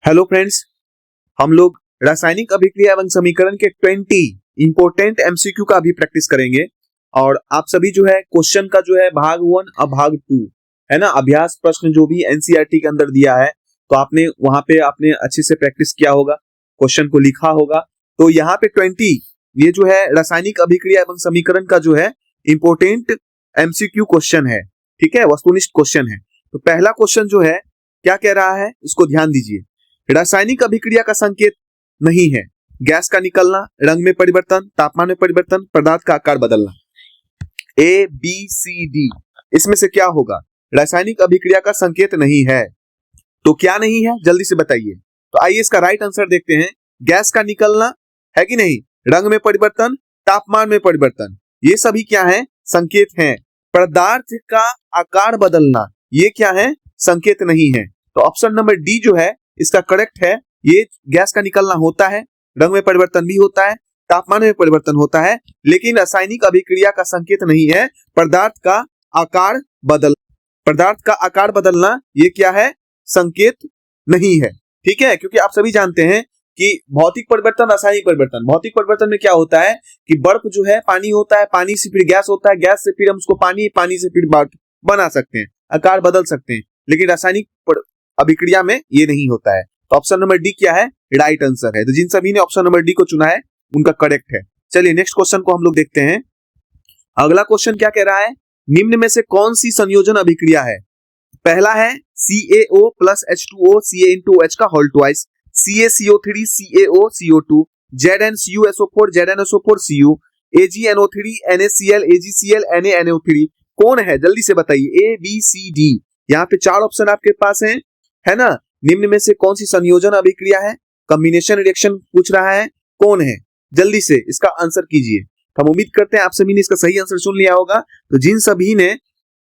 Hello friends, हम लोग रासायनिक अभिक्रिया एवं समीकरण के 20 इंपोर्टेंट एमसीक्यू का भी प्रैक्टिस करेंगे। और आप सभी जो है क्वेश्चन का जो है भाग 1 और भाग 2 है ना, अभ्यास प्रश्न जो भी एनसीईआरटी के अंदर दिया है, तो आपने वहां पे आपने अच्छे से प्रैक्टिस किया होगा, क्वेश्चन को लिखा होगा। तो यहाँ पे 20 ये जो है रासायनिक अभिक्रिया एवं समीकरण का जो है इंपोर्टेंट एमसीक्यू क्वेश्चन है, ठीक है, वस्तुनिष्ठ क्वेश्चन है। तो पहला क्वेश्चन जो है क्या कह रहा है, इसको ध्यान दीजिए। रासायनिक अभिक्रिया का संकेत नहीं है गैस का निकलना, रंग में परिवर्तन, तापमान में परिवर्तन, पदार्थ का आकार बदलना। ए बी सी डी इसमें से क्या होगा? रासायनिक अभिक्रिया का संकेत नहीं है। तो क्या नहीं है, जल्दी से बताइए। तो आइए इसका राइट आंसर देखते हैं। गैस का निकलना है कि नहीं, रंग में परिवर्तन, तापमान में परिवर्तन, ये सभी क्या है? संकेत हैं। पदार्थ का आकार बदलना ये क्या है? संकेत नहीं है। तो ऑप्शन नंबर डी जो है इसका करेक्ट है। ये गैस का निकलना होता है, रंग में परिवर्तन भी होता है, तापमान में परिवर्तन होता है, लेकिन रासायनिक अभिक्रिया का संकेत नहीं है पदार्थ का आकार बदलना ये क्या है? संकेत नहीं है, ठीक है। क्योंकि आप सभी जानते हैं कि भौतिक परिवर्तन, रासायनिक परिवर्तन, भौतिक परिवर्तन में क्या होता है कि बर्फ जो है पानी होता है, पानी से फिर गैस होता है, गैस से फिर हम उसको पानी से फिर बना सकते हैं, आकार बदल सकते हैं। लेकिन रासायनिक अभिक्रिया में ये नहीं होता है। तो ऑप्शन नंबर डी क्या है? राइट आंसर है। तो जिन सभी ने ऑप्शन नंबर डी को चुना है उनका करेक्ट है। चलिए नेक्स्ट क्वेश्चन को हम लोग देखते हैं। अगला क्वेश्चन क्या कह रहा है? निम्न में से कौन सी संयोजन अभिक्रिया है? पहला है CaO प्लस H2O Ca*H का whole twice, CaCO3 CaO CO2, ZnCuSO4 ZnSO4 Cu, AgNO3 NaCl AgCl NaNO3। कौन है, जल्दी से बताइए। A B C D, यहाँ पे 4 ऑप्शन आपके पास है ना। निम्न में से कौन सी संयोजन अभिक्रिया है? कॉम्बिनेशन रिएक्शन पूछ रहा है, कौन है? जल्दी से इसका आंसर कीजिए। हम उम्मीद करते हैं आप सभी ने इसका सही आंसर चुन लिया होगा। तो जिन सभी ने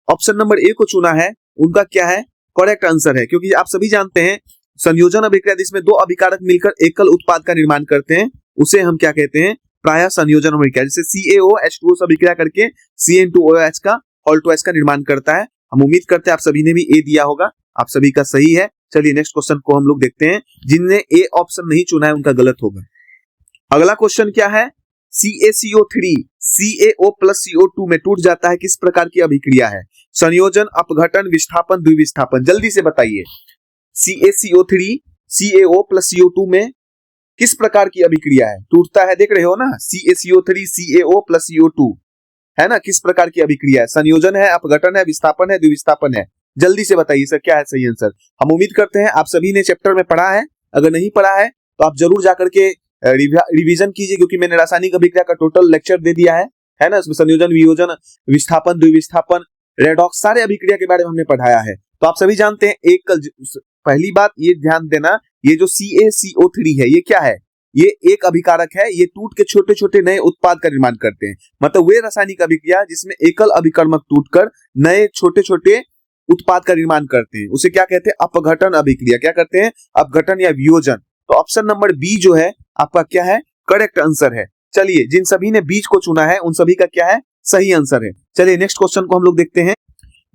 ऑप्शन नंबर ए को चुना है उनका क्या है? करेक्ट आंसर है। क्योंकि आप सभी जानते हैं संयोजन अभिक्रिया जिसमें 2 अभिकारक मिलकर एकल उत्पाद का निर्माण करते हैं उसे हम क्या कहते हैं? प्रायः संयोजन अभिक्रिया। जैसे CaO H2O से अभिक्रिया करके CN2OH का होल ट्वाइस का निर्माण करता है। हम उम्मीद करते हैं आप सभी ने भी ए दिया होगा, आप सभी का सही है। चलिए नेक्स्ट क्वेश्चन को हम लोग देखते हैं। जिनने ए ऑप्शन नहीं चुना है उनका गलत होगा। अगला क्वेश्चन क्या है? CaCO3 CaO प्लस CO2 में टूट जाता है, किस प्रकार की अभिक्रिया है? संयोजन, अपघटन, विस्थापन, द्विविस्थापन, जल्दी से बताइए। CaCO3 CaO प्लस CO2 में किस प्रकार की अभिक्रिया है? टूटता है, देख रहे हो ना, CaCO3 CaO प्लस CO2 है ना, किस प्रकार की अभिक्रिया है? संयोजन है, अपघटन है, विस्थापन है, द्विविस्थापन है, जल्दी से बताइए सर क्या है सही आंसर। हम उम्मीद करते हैं आप सभी ने चैप्टर में पढ़ा है। अगर नहीं पढ़ा है तो आप जरूर जाकर के रिवीजन कीजिए, क्योंकि मैंने रासायनिक अभिक्रिया का टोटल लेक्चर दे दिया है ना। इसमें संयोजन, वियोजन, विस्थापन, द्विविस्थापन, रेडॉक्स, सारे अभिक्रिया के बारे में हमने पढ़ाया है। तो आप सभी जानते हैं। एक पहली बात ये ध्यान देना, ये जो CaCO3 है ये क्या है? ये एक अभिकारक है, ये टूट के छोटे छोटे नए उत्पाद का निर्माण करते हैं। मतलब वे रासायनिक अभिक्रिया जिसमें एकल अभिकर्मक टूटकर नए छोटे छोटे उत्पाद का निर्माण करते हैं उसे क्या कहते हैं? अपघटन अभिक्रिया। क्या करते हैं? अपघटन या वियोजन। तो ऑप्शन नंबर बी जो है आपका क्या है? करेक्ट आंसर है। चलिए जिन सभी ने बीच को चुना है उन सभी का क्या है? सही आंसर है। चलिए नेक्स्ट क्वेश्चन को हम लोग देखते हैं।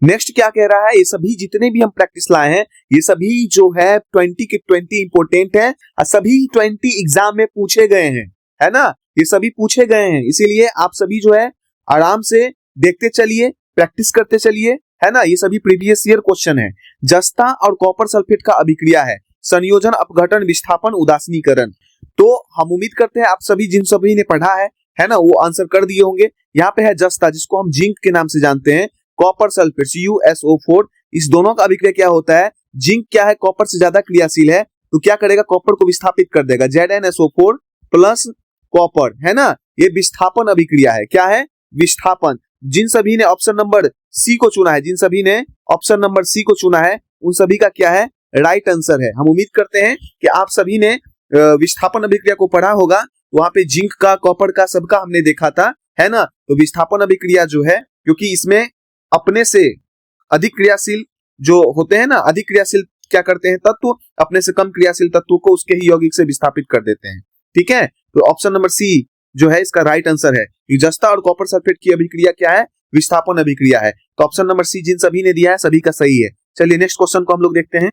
नेक्स्ट क्या कह रहा है? ये सभी जितने भी हम प्रैक्टिस लाए हैं ये सभी जो है 20 के 20 इंपोर्टेंट है और सभी 20 एग्जाम में पूछे गए हैं, है ना। ये सभी पूछे गए हैं, इसीलिए आप सभी जो है आराम से देखते चलिए, प्रैक्टिस करते चलिए, है ना। ये सभी प्रीवियस ईयर क्वेश्चन है। जस्ता और कॉपर सल्फेट का अभिक्रिया है, संयोजन, अपघटन, विस्थापन, उदासीनीकरण। तो हम उम्मीद करते हैं आप सभी जिन सभी ने पढ़ा है ना, वो आंसर कर दिए होंगे। यहाँ पे है जस्ता, जिसको हम जिंक के नाम से जानते हैं, कॉपर सल्फेट CuSO4, इस दोनों का अभिक्रिया क्या होता है? जिंक क्या है? कॉपर से ज्यादा क्रियाशील है, तो क्या करेगा? कॉपर को विस्थापित कर देगा, ZnSO4 प्लस कॉपर, है ना। ये विस्थापन अभिक्रिया है। क्या है? विस्थापन। जिन सभी ने ऑप्शन नंबर सी को चुना है, जिन सभी ने ऑप्शन नंबर सी को चुना है उन सभी का क्या है? राइट आंसर है। हम उम्मीद करते हैं कि आप सभी ने विस्थापन अभिक्रिया को पढ़ा होगा। वहां पे जिंक का, कॉपर का, सबका हमने देखा था, है ना। तो विस्थापन अभिक्रिया जो है, क्योंकि इसमें अपने से अधिक क्रियाशील जो होते हैं ना, अधिक क्रियाशील क्या करते हैं तत्व, अपने से कम क्रियाशील तत्व को उसके ही यौगिक से विस्थापित कर देते हैं, ठीक है। तो ऑप्शन नंबर सी जो है इसका राइट आंसर है। जस्ता और कॉपर सल्फेट की अभिक्रिया क्या है? विस्थापन अभिक्रिया है। तो ऑप्शन नंबर सी जिन सभी ने दिया है सभी का सही है। चलिए नेक्स्ट क्वेश्चन को हम लोग देखते हैं।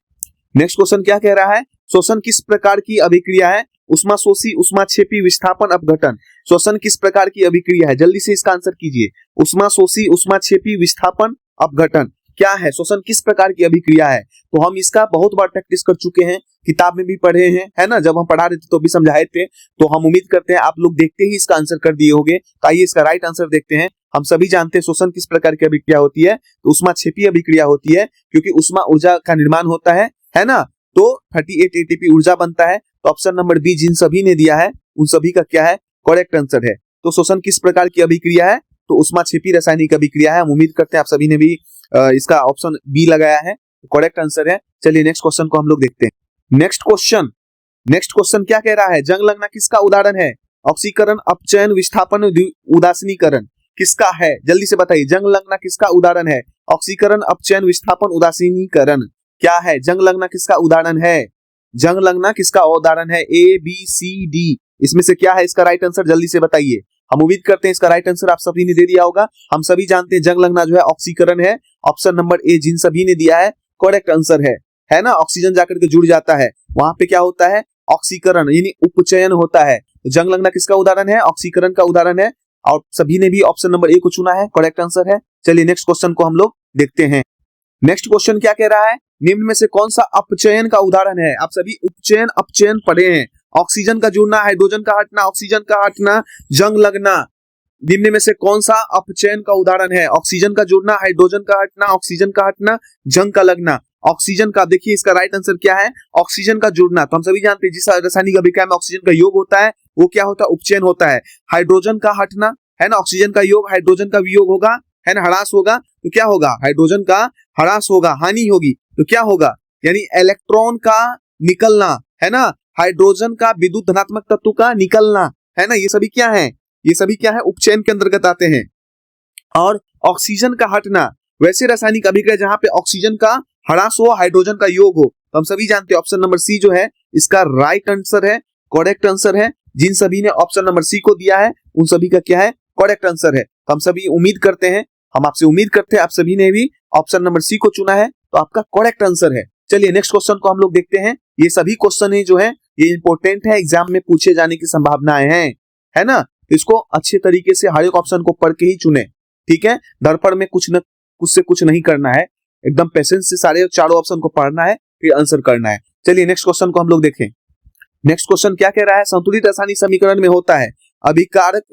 नेक्स्ट क्वेश्चन क्या कह रहा है? श्वसन किस प्रकार की अभिक्रिया है? उष्माशोषी, उष्माक्षेपी, विस्थापन, अपघटन। श्वसन किस प्रकार की अभिक्रिया है? जल्दी से इसका आंसर कीजिए। उष्माशोषी, उष्माक्षेपी, विस्थापन, अपघटन क्या है? श्वसन किस प्रकार की अभिक्रिया है? तो हम इसका बहुत बार प्रैक्टिस कर चुके हैं, किताब में भी पढ़े हैं, है ना, जब हम पढ़ा रहे थे तो भी समझाए थे। तो हम उम्मीद करते हैं आप लोग देखते ही इसका आंसर कर दिए होंगे। तो आइए इसका राइट आंसर देखते हैं। हम सभी जानते हैं श्वसन किस प्रकार की अभिक्रिया होती है, तो उष्माक्षेपी अभिक्रिया होती है, क्योंकि उष्मा ऊर्जा का निर्माण होता है ना, तो 38 एटीपी ऊर्जा बनता है। तो ऑप्शन नंबर बी जिन सभी ने दिया है उन सभी का क्या है? करेक्ट आंसर है। तो श्वसन किस प्रकार की अभिक्रिया है? तो उष्माक्षेपी रासायनिक अभिक्रिया है। हम उम्मीद करते हैं आप सभी ने भी इसका ऑप्शन बी लगाया है, करेक्ट आंसर है। चलिए नेक्स्ट क्वेश्चन को हम लोग देखते हैं। नेक्स्ट क्वेश्चन क्या कह रहा है? जंग लगना किसका उदाहरण है? ऑक्सीकरण, अपचयन, विस्थापन, उदासीनीकरण किसका है? जल्दी से बताइए। जंग लगना किसका उदाहरण है? ऑक्सीकरण, अपचयन, विस्थापन, उदासीनीकरण क्या है? जंग लगना किसका उदाहरण है? जंग लगना किसका उदाहरण है? ए, बी, सी, डी, इसमें से क्या है इसका राइट आंसर? जल्दी से बताइए। हम उम्मीद करते हैं इसका राइट आंसर आप सभी ने दे दिया होगा। हम सभी जानते हैं जंग लगना जो है ऑक्सीकरण है। ऑप्शन नंबर ए जिन सभी ने दिया है करेक्ट आंसर है ना। ऑक्सीजन जाकर के जुड़ जाता है, वहां पे क्या होता है? ऑक्सीकरण यानी उपचयन होता है। जंग लगना किसका उदाहरण है? ऑक्सीकरण का उदाहरण है। और सभी ने भी ऑप्शन नंबर ए को चुना है, करेक्ट आंसर है। चलिए नेक्स्ट क्वेश्चन को हम लोग देखते हैं। नेक्स्ट क्वेश्चन क्या कह रहा है? निम्न में से कौन सा अपचयन का उदाहरण है? आप सभी उपचयन अपचयन पढ़े हैं। ऑक्सीजन का जुड़ना, हाइड्रोजन का हटना, ऑक्सीजन का हटना, जंग लगना। निम्न में से कौन सा अपचयन का उदाहरण है? ऑक्सीजन का जुड़ना, हाइड्रोजन का हटना, ऑक्सीजन का हटना, जंग का लगना। ऑक्सीजन का, देखिए इसका राइट आंसर क्या है? ऑक्सीजन का जुड़ना। तो हम सभी जानते हैं जिस रासायनिक अभिक्रिया में ऑक्सीजन का योग होता है वो क्या होता है? उपचयन होता है। हाइड्रोजन का हटना है ना, ऑक्सीजन का योग, हाइड्रोजन का वियोग होगा, है ना, ह्रास होगा। तो क्या होगा? हाइड्रोजन का ह्रास होगा, हानि होगी। तो क्या होगा? यानी इलेक्ट्रॉन का निकलना, है ना, हाइड्रोजन का विद्युत धनात्मक तत्व का निकलना, है ना, ये सभी क्या है? ये सभी क्या है? उपचयन के अंतर्गत आते हैं। और ऑक्सीजन का हटना, वैसे रासायनिक अभिक्रिया जहां पे ऑक्सीजन का ह्रास हो, हाइड्रोजन का योग हो। तो हम सभी जानते हैं ऑप्शन नंबर सी जो है इसका राइट आंसर है, करेक्ट आंसर है। जिन सभी ने ऑप्शन नंबर सी को दिया है उन सभी का क्या है? करेक्ट आंसर है। तो हम सभी उम्मीद करते हैं, हम आपसे उम्मीद करते हैं आप सभी ने भी ऑप्शन नंबर सी को चुना है, तो आपका करेक्ट आंसर है। चलिए नेक्स्ट क्वेश्चन को हम लोग देखते हैं। ये सभी क्वेश्चन है जो है ये इंपॉर्टेंट है, एग्जाम में पूछे जाने की संभावनाएं हैं, है ना। तो इसको अच्छे तरीके से हर एक ऑप्शन को पढ़ के ही चुने, ठीक है। दर्पण में कुछ से कुछ नहीं करना है, एकदम पेशेंस से सारे चारों ऑप्शन को पढ़ना है फिर आंसर करना है। चलिए नेक्स्ट क्वेश्चन को हम लोग देखें। नेक्स्ट क्वेश्चन क्या कह रहा है? संतुलित रासायनिक समीकरण में होता है अभिकारक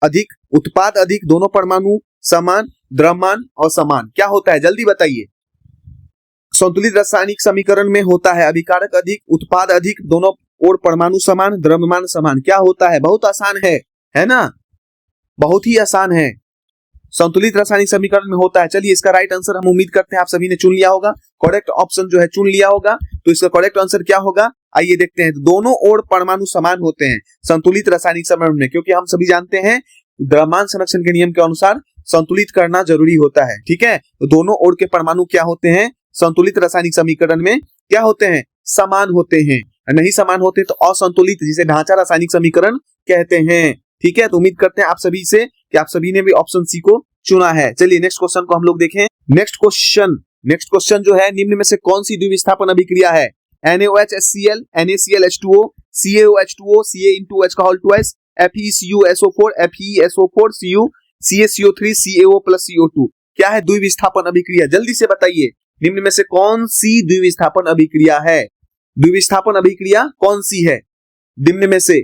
अधिक, उत्पाद अधिक, दोनों परमाणु समान, द्रव्यमान और समान। क्या होता है? जल्दी बताइए। संतुलित रासायनिक समीकरण में होता है अभिकारक अधिक, उत्पाद अधिक, दोनों और परमाणु समान, द्रव्यमान समान। क्या होता है? बहुत आसान है ना, बहुत ही आसान है। संतुलित रासायनिक समीकरण में होता है। चलिए इसका राइट आंसर हम उम्मीद करते हैं आप सभी ने चुन लिया होगा, करेक्ट ऑप्शन जो है चुन लिया होगा। तो इसका करेक्ट आंसर क्या होगा? आइए देखते हैं। दोनों ओर परमाणु समान होते हैं संतुलित रासायनिक समीकरण में, क्योंकि हम सभी जानते हैं द्रव्यमान संरक्षण के नियम के अनुसार संतुलित करना जरूरी होता है, ठीक है। तो दोनों ओर के परमाणु क्या होते हैं? संतुलित रासायनिक समीकरण में क्या होते हैं? समान होते हैं। नहीं समान होते तो असंतुलित, जिसे ढांचा रासायनिक समीकरण कहते हैं, ठीक है। तो उम्मीद करते हैं आप सभी से कि आप सभी ने भी ऑप्शन सी को चुना है। चलिए नेक्स्ट क्वेश्चन को हम लोग देखें। नेक्स्ट क्वेश्चन जो है निम्न में से कौन सी द्विविस्थापन अभिक्रिया है? NaOH HCl, NaCl H2O, CaOH2O, Ca का whole twice, FeCuSO4, FeSO4, Cu, CaCO3, CaO plus CO2। क्या है द्विविस्थापन अभिक्रिया? जल्दी से बताइए। निम्न में से कौन सी द्विविस्थापन अभिक्रिया है? द्विविस्थापन अभिक्रिया कौन सी है निम्न में से?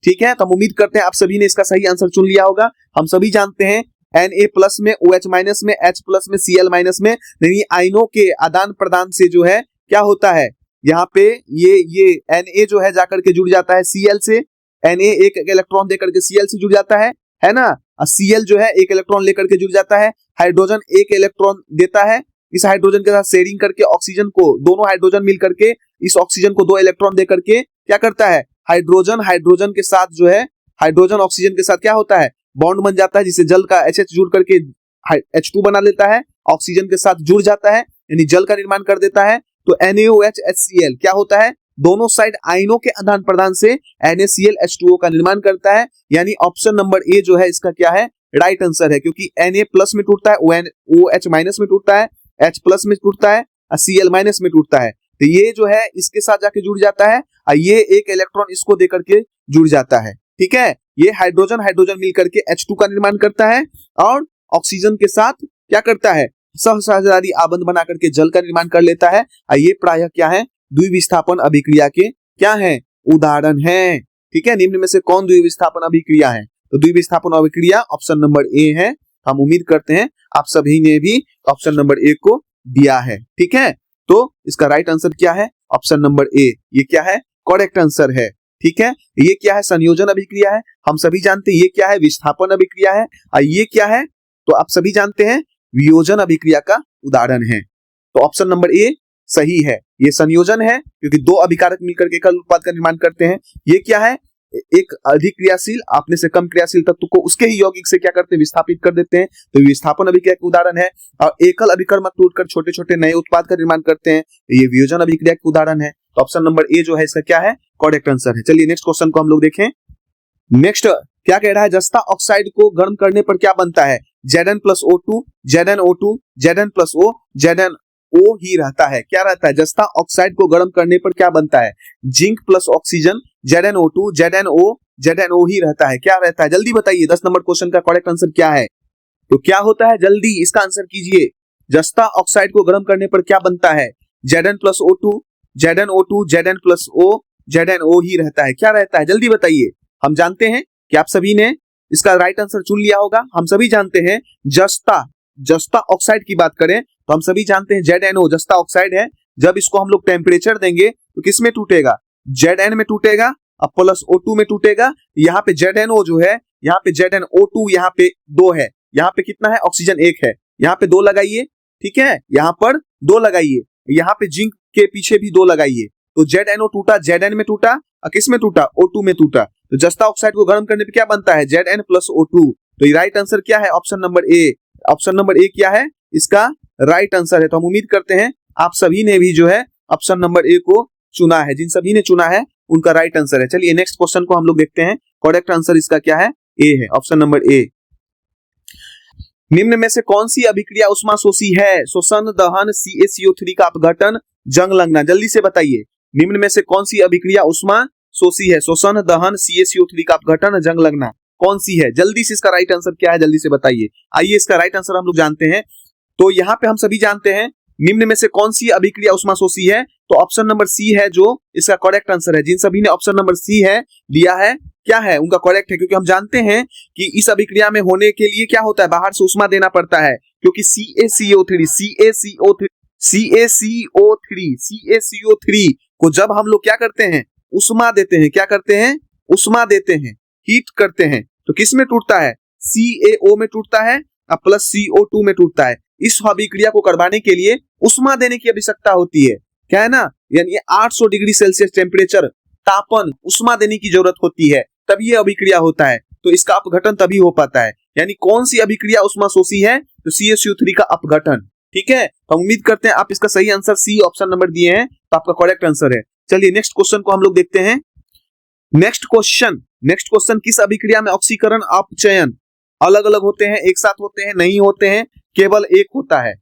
ठीक है, तो हम उम्मीद करते हैं आप सभी ने इसका सही आंसर चुन लिया होगा। हम सभी जानते हैं Na प्लस में, OH माइनस में, H प्लस में, Cl माइनस में, यानी आयनों के आदान प्रदान से जो है क्या होता है यहाँ पे ये Na जो है जाकर के जुड़ जाता है Cl से। Na एक इलेक्ट्रॉन देकर के Cl से जुड़ जाता है ना। Cl जो है एक इलेक्ट्रॉन लेकर के जुड़ जाता है, हाइड्रोजन एक इलेक्ट्रॉन देता है, इस हाइड्रोजन के साथ शेयरिंग करके ऑक्सीजन को, दोनों हाइड्रोजन मिल करके इस ऑक्सीजन को 2 इलेक्ट्रॉन दे करके क्या करता है? हाइड्रोजन के साथ जो है, हाइड्रोजन ऑक्सीजन के साथ क्या होता है? बॉन्ड बन जाता है, जिससे जल का HH जुड़ करके H2 बना लेता है, ऑक्सीजन के साथ जुड़ जाता है, यानी जल का निर्माण कर देता है। तो NaOH HCl क्या होता है? दोनों साइड आयनों के आदान प्रदान से NaCl H2O का निर्माण करता है, यानी ऑप्शन नंबर ए जो है इसका क्या है? राइट आंसर है, क्योंकि Na प्लस में टूटता है, OH माइनस में टूटता है, H प्लस में टूटता है, Cl माइनस में टूटता है। तो ये जो है इसके साथ जाके जुड़ जाता है और ये एक इलेक्ट्रॉन इसको देकर के जुड़ जाता है। ठीक है, ये हाइड्रोजन हाइड्रोजन मिलकर के H2 का निर्माण करता है और ऑक्सीजन के साथ क्या करता है, सहसहजारी आबंध बना करके जल का निर्माण कर लेता है। और ये प्रायः क्या है, द्विविस्थापन अभिक्रिया के क्या है, उदाहरण है। ठीक है, निम्न में से कौन द्विविस्थापन अभिक्रिया है, तो द्विविस्थापन अभिक्रिया ऑप्शन नंबर ए है। हम उम्मीद करते हैं आप सभी ने भी ऑप्शन नंबर ए को दिया है। ठीक है, तो इसका राइट आंसर क्या है, ऑप्शन नंबर ए, ये क्या है, करेक्ट आंसर है। ठीक है, ये क्या है, संयोजन अभिक्रिया है, हम सभी जानते हैं। ये क्या है, विस्थापन अभिक्रिया है। और ये क्या है, तो आप सभी जानते हैं वियोजन अभिक्रिया का उदाहरण है। तो ऑप्शन नंबर ए सही है, ये संयोजन है क्योंकि दो अभिकारक मिलकर के एकल उत्पाद का निर्माण करते हैं। ये क्या है, एक अधिक क्रियाशील अपने से कम क्रियाशील तत्व को उसके ही यौगिक से क्या करते हैं, विस्थापित कर देते हैं। तो विस्थापन अभिक्रिया का उदाहरण है। और एकल अभिकर्मक टूटकर छोटे छोटे नए उत्पाद का निर्माण करते हैं, ये वियोजन अभिक्रिया का उदाहरण है। तो ऑप्शन नंबर ए जो है इसका क्या है, करेक्ट आंसर है। चलिए नेक्स्ट क्वेश्चन को हम लोग देखें। नेक्स्ट क्या कह रहा है, जस्ता ऑक्साइड को गर्म करने पर क्या बनता है, Zn+O2 ZnO2 Zn+O ZnO ही रहता है। क्या रहता है, जस्ता ऑक्साइड को गर्म करने पर क्या बनता है, zinc plus oxygen ZnO2 ZnO ही रहता है। क्या रहता है, जल्दी बताइए, 10 नंबर क्वेश्चन का करेक्ट आंसर क्या है, तो क्या होता है, जल्दी इसका आंसर कीजिए। जस्ता ऑक्साइड को गर्म करने पर क्या बनता है, Zn+O2 ZnO2 Zn+O ZnO ही रहता है। क्या रहता है, जल्दी बताइए। हम जानते हैं कि आप सभी ने इसका राइट आंसर चुन लिया होगा। हम सभी जानते हैं जस्ता ऑक्साइड की बात करें तो हम सभी जानते हैं ZnO जस्ता ऑक्साइड है। जब इसको हम लोग टेम्परेचर देंगे तो किस में टूटेगा, Zn में टूटेगा और प्लस O2 में टूटेगा। यहाँ पे ZnO जो है, यहाँ पे ZnO2 यहाँ पे 2 है, यहाँ पे कितना है, ऑक्सीजन 1 है, यहाँ पे 2 लगाइए। ठीक है, यहाँ पर 2 लगाइए, यहाँ पे जिंक के पीछे भी 2 लगाइए। तो ZnO टूटा, Zn में टूटा और किस में टूटा, O2 में टूटा। तो जस्ता ऑक्साइड को गर्म करने पे क्या बनता है, Zn+O2। तो ये राइट आंसर क्या है, option number A. Option number A क्या है, इसका राइट आंसर है। तो हम उम्मीद करते हैं आप सभी ने भी जो है ऑप्शन नंबर ए को चुना है। जिन सभी ने चुना है उनका राइट आंसर है। चलिए नेक्स्ट क्वेश्चन को हम लोग देखते हैं। करेक्ट आंसर इसका क्या है, ए है, ऑप्शन नंबर ए। निम्न में से कौन सी अभिक्रिया उष्मा शोषी है, श्वसन, दहन, CaCO3 का अपघटन, जंग लगना, जल्दी से बताइए। निम्न में से कौन सी अभिक्रिया उष्मा शोषी है, श्वसन, दहन, CaCO3 का अपघटन, जंग लगना, कौन सी है, जल्दी से इसका राइट आंसर क्या है, जल्दी से बताइए। आइए इसका राइट आंसर हम लोग जानते हैं। तो यहाँ पे हम सभी जानते हैं निम्न में से कौन सी अभिक्रिया उष्मा शोषी है, तो ऑप्शन नंबर सी है जो इसका करेक्ट आंसर है। जिन सभी ने ऑप्शन नंबर सी है लिया है, क्या है, उनका करेक्ट है। क्योंकि हम जानते हैं कि इस अभिक्रिया में होने के लिए क्या होता है, बाहर से उष्मा देना पड़ता है। क्योंकि CaCO3 को जब हम लोग क्या करते हैं, उष्मा देते हैं, क्या करते हैं, उष्मा देते हैं, हीट करते हैं, तो किस में टूटता है, CaO में टूटता है और प्लस CO2 में टूटता है। इस अभिक्रिया को करवाने के लिए उष्मा देने की आवश्यकता होती है, क्या है ना, यानी 800 डिग्री सेल्सियस टेम्परेचर, तापन, उष्मा देने की जरूरत होती है, तभी यह अभिक्रिया होता है। तो इसका अपघटन तभी हो पाता है। यानी कौन सी अभिक्रिया उष्मा शोषी है, तो CaCO3 का अपघटन। ठीक है, तो उम्मीद करते हैं आप इसका सही आंसर सी ऑप्शन नंबर दिए हैं, तो आपका करेक्ट आंसर है। चलिए नेक्स्ट क्वेश्चन को हम लोग देखते हैं। नेक्स्ट क्वेश्चन किस अभिक्रिया में ऑक्सीकरण अपचयन अलग अलग होते हैं, एक साथ होते हैं, नहीं होते हैं, केवल एक होता है।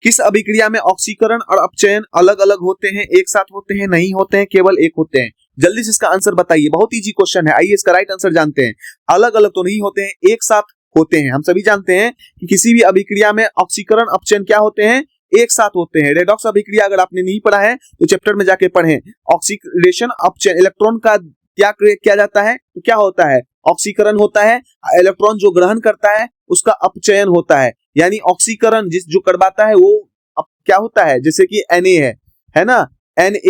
किस अभिक्रिया में ऑक्सीकरण और अपचयन अलग अलग होते हैं, एक साथ होते हैं, नहीं होते हैं, केवल एक होते हैं, जल्दी से इसका आंसर बताइए। बहुत इजी क्वेश्चन है, आइए इसका राइट आंसर जानते हैं। अलग अलग तो नहीं होते हैं, एक साथ होते हैं। हम सभी जानते हैं कि किसी भी अभिक्रिया में ऑक्सीकरण अपचयन क्या होते हैं, एक साथ होते हैं। रेडॉक्स अभिक्रिया अगर आपने नहीं पढ़ा है तो चैप्टर में जाके पढ़ें। ऑक्सीडेशन अपचयन, इलेक्ट्रॉन का क्या किया जाता है, तो क्या होता है, ऑक्सीकरण होता है, इलेक्ट्रॉन जो ग्रहण करता है उसका अपचयन होता है। यानी ऑक्सीकरण जो करवाता है वो क्या होता है, जैसे कि Na है ना, Na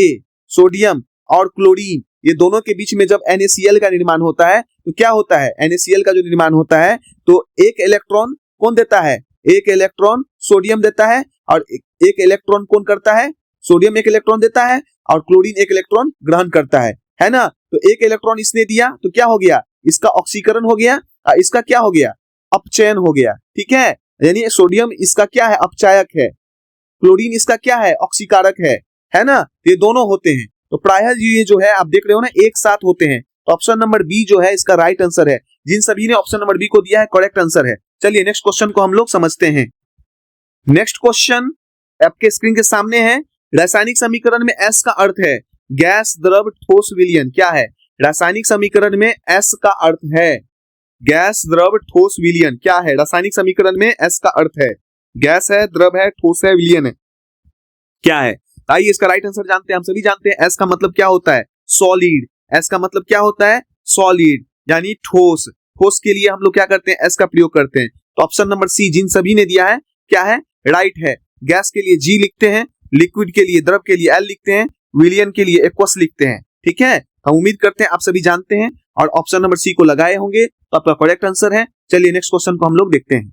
सोडियम और क्लोरीन, ये दोनों के बीच में जब NaCl का निर्माण होता है तो क्या होता है, NaCl का जो निर्माण होता है तो एक इलेक्ट्रॉन कौन देता है, एक इलेक्ट्रॉन सोडियम देता है, और एक इलेक्ट्रॉन कौन करता है, सोडियम एक इलेक्ट्रॉन देता है और क्लोरीन एक इलेक्ट्रॉन ग्रहण करता है ना। तो एक इलेक्ट्रॉन इसने दिया तो क्या हो गया, इसका ऑक्सीकरण हो गया, इसका क्या हो गया, अपचयन हो गया। ठीक है, यानी सोडियम इसका क्या है, अपचायक है, क्लोरीन इसका क्या है, ऑक्सीकारक है ना। ये दोनों होते हैं। तो प्रायः ये जो है आप देख रहे हो ना, एक साथ होते हैं। तो ऑप्शन नंबर बी जो है इसका राइट आंसर है। जिन सभी ने ऑप्शन नंबर बी को दिया है करेक्ट आंसर है। चलिए नेक्स्ट क्वेश्चन को हम लोग समझते हैं। नेक्स्ट क्वेश्चन आपके स्क्रीन के सामने है। रासायनिक समीकरण में एस का अर्थ है गैस, द्रव, ठोस, विलयन। क्या है रासायनिक समीकरण में एस का अर्थ है गैस, द्रव, ठोस, विलयन। क्या है रासायनिक समीकरण में एस का अर्थ है गैस है, द्रव है, ठोस है, विलयन है। क्या है आइए इसका राइट आंसर जानते हैं। हम सभी जानते हैं एस का मतलब क्या होता है सॉलिड। एस का मतलब क्या होता है सॉलिड यानी ठोस। ठोस के लिए हम लोग क्या करते हैं एस का प्रयोग करते हैं। तो ऑप्शन नंबर सी जिन सभी ने दिया है क्या है राइट है। गैस के लिए जी लिखते हैं, लिक्विड के लिए, द्रव के लिए एल लिखते हैं, विलयन के लिए एक्वस लिखते हैं। ठीक है, हम उम्मीद करते हैं आप सभी जानते हैं और ऑप्शन नंबर सी को लगाए होंगे तो आपका करेक्ट आंसर है। चलिए नेक्स्ट क्वेश्चन को हम लोग देखते हैं।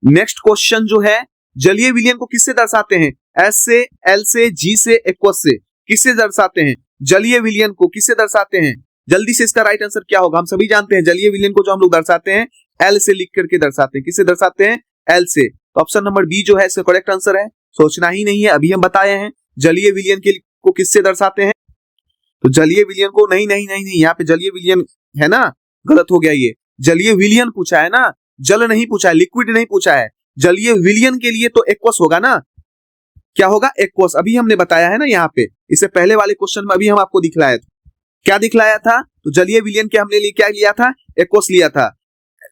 नेक्स्ट क्वेश्चन जो है जलीय विलयन को किससे दर्शाते हैं एस से, एल से, जी से, एक्वस से। किससे दर्शाते हैं जलीय विलयन को किससे दर्शाते हैं। जल्दी से इसका राइट आंसर क्या होगा। हम सभी जानते हैं जलीय विलयन को जो हम लोग दर्शाते हैं एल से लिख करके दर्शाते हैं। किससे दर्शाते हैं एल से। तो ऑप्शन नंबर बी जो है इसका करेक्ट आंसर है। सोचना ही नहीं है, अभी हम बताए हैं जलीय विलयन को किससे दर्शाते हैं। तो जलीय विलयन को नहीं नहीं नहीं नहीं यहाँ पे जलीय विलयन है ना, गलत हो गया ये। जलीय विलयन पूछा है ना, जल नहीं पूछा है, लिक्विड नहीं पूछा है। जलीय विलयन के लिए तो एक्वस होगा ना। क्या होगा एक्वस। अभी हमने बताया है ना यहाँ पे, इससे पहले वाले क्वेश्चन में अभी हम आपको दिखलाया था। क्या दिखलाया था तो जलीय विलयन के हमने क्या लिया था एक्वस लिया था।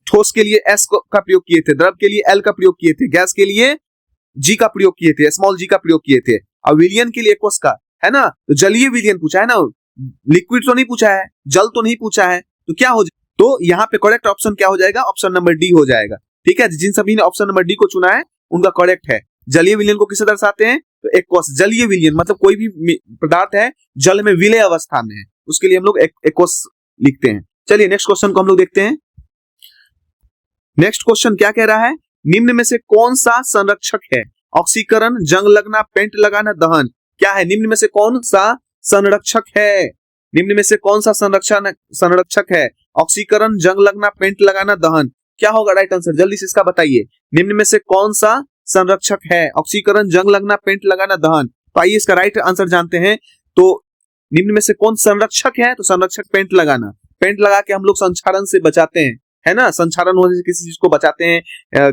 ठोस के लिए एस का प्रयोग किए थे, द्रव के लिए एल का प्रयोग किए थे, गैस के लिए जी का प्रयोग किए थे, स्मॉल जी का प्रयोग किए थे और विलयन के लिए एक्वस का है ना। तो जलीय विलयन पूछा है ना, लिक्विड तो नहीं पूछा है, जल तो नहीं पूछा है। तो क्या हो तो यहाँ पे करेक्ट ऑप्शन क्या हो जाएगा ऑप्शन नंबर डी हो जाएगा। ठीक है, जिन सभी ने ऑप्शन नंबर डी को चुना है उनका करेक्ट है। जलीय विलयन को किसे दर्शाते हैं तो एक्वस। जलीय विलयन मतलब कोई भी पदार्थ है जल में विलय अवस्था में है, उसके लिए हम लोग एक्वस लिखते हैं। चलिए नेक्स्ट क्वेश्चन को हम लोग देखते हैं। नेक्स्ट क्वेश्चन क्या कह रहा है निम्न में से कौन सा संरक्षक है। ऑक्सीकरण, जंग लगना, पेंट लगाना, दहन। क्या है निम्न में से कौन सा संरक्षक है। निम्न में से कौन सा संरक्षक है। ऑक्सीकरण, जंग लगना, पेंट लगाना, दहन। क्या होगा राइट आंसर जल्दी से इसका बताइए। निम्न में से कौन सा संरक्षक है। ऑक्सीकरण, जंग लगना, पेंट लगाना, दहन। तो आइए इसका राइट आंसर जानते हैं। तो निम्न में से कौन संरक्षक है तो संरक्षक पेंट लगाना। पेंट लगा के हम लोग संक्षारण से बचाते हैं है ना, संक्षारण होने से किसी चीज को बचाते हैं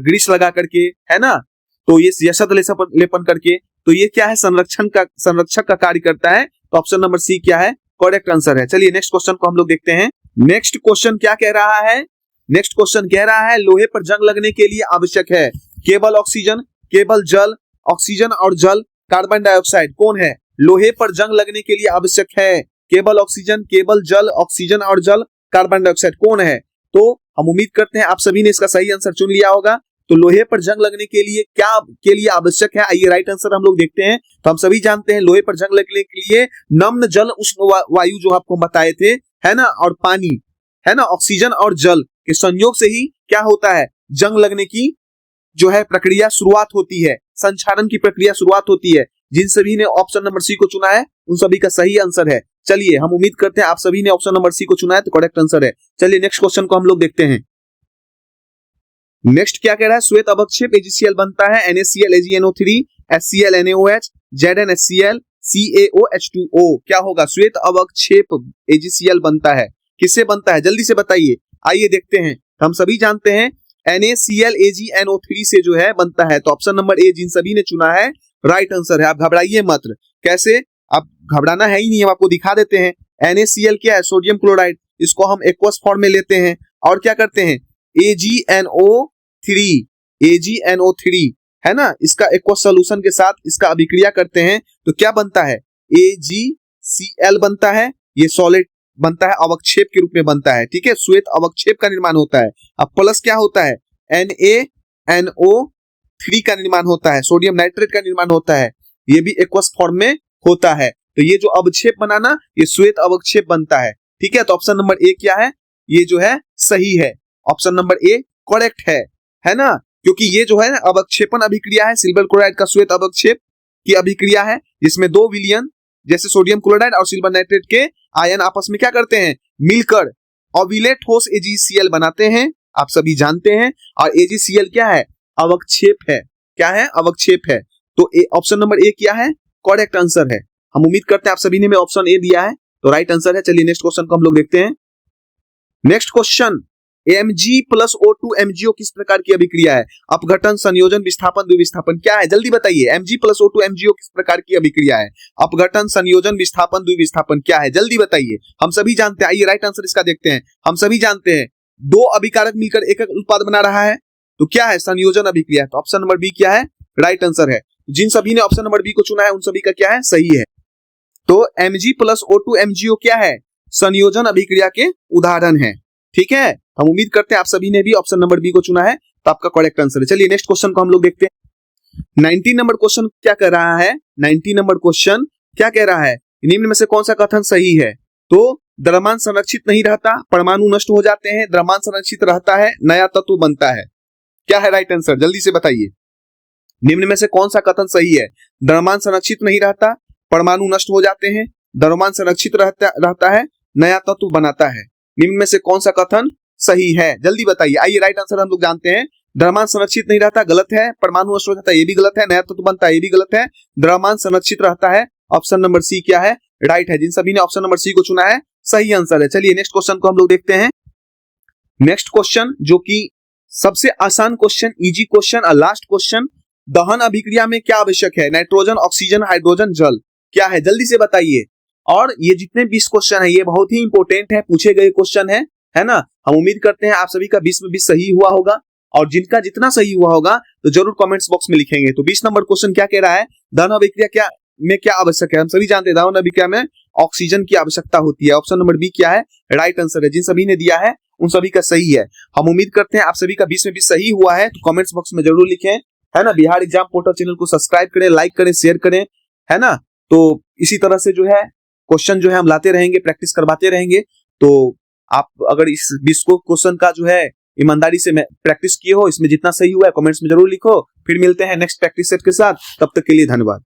ग्रीस लगा करके है ना। तो ये यशद लेपन करके, तो ये क्या है संरक्षक का कार्य करता है। तो ऑप्शन नंबर सी क्या है करेक्ट आंसर है। चलिए नेक्स्ट क्वेश्चन को हम लोग देखते हैं। नेक्स्ट क्वेश्चन क्या कह रहा है। नेक्स्ट क्वेश्चन कह रहा है लोहे पर जंग लगने के लिए आवश्यक है केवल ऑक्सीजन, केवल जल, ऑक्सीजन और जल, कार्बन डाइऑक्साइड। कौन है लोहे पर जंग लगने के लिए आवश्यक है केवल ऑक्सीजन, केवल जल, ऑक्सीजन और जल, कार्बन डाइऑक्साइड। कौन है। तो हम उम्मीद करते हैं आप सभी ने इसका सही आंसर चुन लिया होगा। तो लोहे पर जंग लगने के लिए क्या के लिए आवश्यक है आइए राइट आंसर हम लोग देखते हैं। तो हम सभी जानते हैं लोहे पर जंग लगने के लिए नम्न जल उष्ण वायु जो आपको बताए थे है ना, और पानी है ना, ऑक्सीजन और जल के संयोग से ही क्या होता है जंग लगने की जो है प्रक्रिया शुरुआत होती है, संक्षारण की प्रक्रिया शुरुआत होती है। जिन सभी ने ऑप्शन नंबर सी को चुना है उन सभी का सही आंसर है। चलिए हम उम्मीद करते हैं आप सभी ने ऑप्शन नंबर सी को चुना है तो करेक्ट आंसर है। चलिए नेक्स्ट क्वेश्चन को हम लोग देखते हैं। नेक्स्ट क्या कह रहा है श्वेत अवक्षेप AgCl बनता है NaCl AgNO3 HCl NaOH ZnHCl CaOH2O। क्या होगा श्वेत अवक्षेप AgCl बनता है किससे बनता है जल्दी से बताइए। आइए देखते हैं। हम सभी जानते हैं NaCl AgNO3 से जो है बनता है। तो ऑप्शन नंबर ए जिन सभी ने चुना है राइट आंसर है। आप घबराइए मत। कैसे आप घबराना है ही नहीं, हम आपको दिखा देते हैं। NaCl क्या है सोडियम क्लोराइड, इसको हम एक्वस फॉर्म में लेते हैं और क्या करते हैं AgNO3 है ना, इसका एक्वस सॉल्यूशन के साथ इसका अभिक्रिया करते हैं तो क्या बनता है AgCl बनता है। ये सॉलिड बनता है, अवक्षेप के रूप में बनता है। ठीक है, श्वेत अवक्षेप का निर्माण होता है। अब प्लस क्या होता है NaNO3 का निर्माण होता है, सोडियम नाइट्रेट का निर्माण होता है, ये भी एक्वस फॉर्म में होता है। तो ये जो अवक्षेप बनाना ये श्वेत अवक्षेप बनता है। ठीक है, तो ऑप्शन नंबर ए क्या है ये जो है सही है। ऑप्शन नंबर ए करेक्ट है ना, क्योंकि ये जो है अवक्षेपन अभिक्रिया है सिल्वर क्लोराइड का श्वेत अवक्षेप की अभिक्रिया है जिसमें दो विलयन जैसे सोडियम क्लोराइड और सिल्वर नाइट्रेट के आयन आपस में क्या करते हैं मिलकर ऑविलेट ठोस AgCl बनाते हैं, आप सभी जानते हैं। और AgCl क्या है अवक्षेप है। क्या है अवक्षेप है। तो ऑप्शन नंबर ए क्या है करेक्ट आंसर है। हम उम्मीद करते हैं आप सभी ने में ऑप्शन ए दिया है तो राइट आंसर है। चलिए नेक्स्ट क्वेश्चन को हम लोग देखते हैं। Next question Mg plus O2 MgO किस प्रकार की अभिक्रिया है? अपघटन, संयोजन, विस्थापन, द्विविस्थापन क्या है? जल्दी बताइए। Mg प्लस O2 MgO किस प्रकार की अभिक्रिया है? अपघटन, संयोजन, विस्थापन, द्विविस्थापन क्या है? जल्दी बताइए। हम सभी जानते हैं, आइए राइट आंसर इसका देखते हैं। हम सभी जानते हैं दो अभिकारक मिलकर एक उत्पाद बना रहा है, तो क्या है? संयोजन अभिक्रिया। तो ऑप्शन नंबर बी क्या है? राइट आंसर है। जिन सभी ने ऑप्शन नंबर बी को चुना है उन सभी का क्या है? सही है। तो Mg प्लस O2 MgO क्या है? संयोजन अभिक्रिया के उदाहरण है। ठीक है, हम उम्मीद करते हैं आप सभी ने भी ऑप्शन नंबर बी को चुना है, तो आपका करेक्ट आंसर है। चलिए नेक्स्ट क्वेश्चन को हम लोग देखते हैं। 19 नंबर क्वेश्चन क्या कह रहा है? 19 नंबर क्वेश्चन क्या कह रहा है? निम्न में से कौन सा कथन सही है? तो द्रव्यमान संरक्षित नहीं रहता, परमाणु नष्ट हो जाते हैं, द्रव्यमान संरक्षित रहता है, नया तत्व बनता है। क्या है राइट आंसर? जल्दी से बताइए। निम्न में से कौन सा कथन सही है? द्रव्यमान संरक्षित नहीं रहता, परमाणु नष्ट हो जाते हैं, द्रव्यमान संरक्षित रहता है, नया तत्व बनाता है। निम्न में से कौन सा कथन सही है? जल्दी बताइए। आइए राइट आंसर हम लोग जानते हैं। द्रव्यमान संरक्षित नहीं रहता गलत है, परमाणु नष्ट हो जाता है ये भी गलत है, नया तत्व बनता है ये भी गलत है, द्रव्यमान संरक्षित रहता है। ऑप्शन नंबर सी क्या है? राइट है। जिन सभी ने ऑप्शन नंबर सी को चुना है सही आंसर है। चलिए नेक्स्ट क्वेश्चन को हम लोग देखते हैं। नेक्स्ट क्वेश्चन जो कि सबसे आसान क्वेश्चन, इजी क्वेश्चन और लास्ट क्वेश्चन, दहन अभिक्रिया में क्या आवश्यक है? नाइट्रोजन, ऑक्सीजन, हाइड्रोजन, जल क्या है? जल्दी से बताइए। और ये जितने 20 क्वेश्चन है ये बहुत ही इंपॉर्टेंट है, पूछे गए क्वेश्चन है ना। हम उम्मीद करते हैं आप सभी का 20 में 20 सही हुआ होगा, और जिनका जितना सही हुआ होगा तो जरूर कमेंट्स बॉक्स में लिखेंगे। तो 20 नंबर क्वेश्चन क्या कह रहा है? दहन अभिक्रिया में क्या आवश्यक है? हम सभी जानते हैं दहन अभिक्रिया में ऑक्सीजन की आवश्यकता होती है। ऑप्शन नंबर बी क्या है? राइट आंसर है। जिन सभी ने दिया है उन सभी का सही है। हम उम्मीद करते हैं आप सभी का 20 में 20 सही हुआ है, तो कमेंट्स बॉक्स में जरूर लिखें, है ना। बिहार एग्जाम पोर्टल चैनल को सब्सक्राइब करें, लाइक करें, शेयर करें, है ना। तो इसी तरह से जो है क्वेश्चन जो है हम लाते रहेंगे, प्रैक्टिस करवाते रहेंगे। तो आप अगर इस 20 क्वेश्चन का जो है ईमानदारी से प्रैक्टिस किए हो, इसमें जितना सही हुआ है कमेंट्स में जरूर लिखो। फिर मिलते हैं नेक्स्ट प्रैक्टिस सेट के साथ, तब तक के लिए धन्यवाद।